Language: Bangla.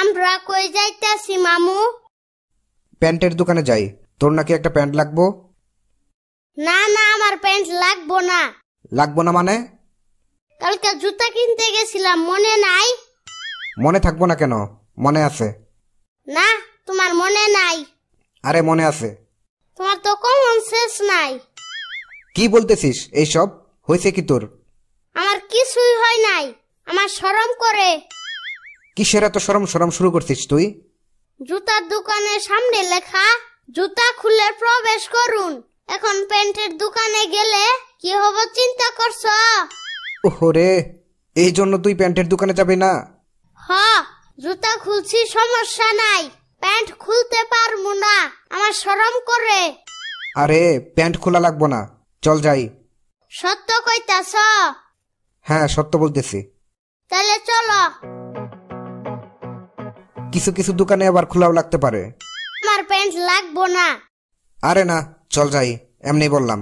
আমরা কই যাইতাছি মামু? প্যান্টের দোকানে যাই। তোর নাকি একটা প্যান্ট লাগবো? না না, আমার প্যান্ট লাগবো না। লাগবো না মানে? কালকে জুতা কিনতে গেছিলাম, মনে নাই? মনে থাকবো না কেন? মনে আছে। না, তোমার মনে নাই। আরে মনে আছে। তোমার তো কমন সেন্স নাই। কি বলতেছিস এইসব? হয়েছে কি তোর? আমার কিছুই হয় নাই, আমার শরম করে। কিসের এত শরম শরম শুরু করছিস তুই? জুতার দোকানের সামনে লেখা জুতা খুলে প্রবেশ করুন। এখন প্যান্টের দোকানে গেলে কি হবে চিন্তা করছ? ওরে, এই জন্য তুই প্যান্টের দোকানে যাবি না? হ, জুতা খুলছি সমস্যা নাই, প্যান্ট খুলতে পারবো না, আমার শরম করে। আরে প্যান্ট খোলা লাগবো না, চল যাই। সত্য কইতাছ? হ্যাঁ সত্য বলতেছি। তাহলে চলো। কিছু কিছু দোকানে আবার খোলাও লাগতে পারে। আমার প্যান্ট লাগবো না। আরে না, চল যাই, এমনি বললাম।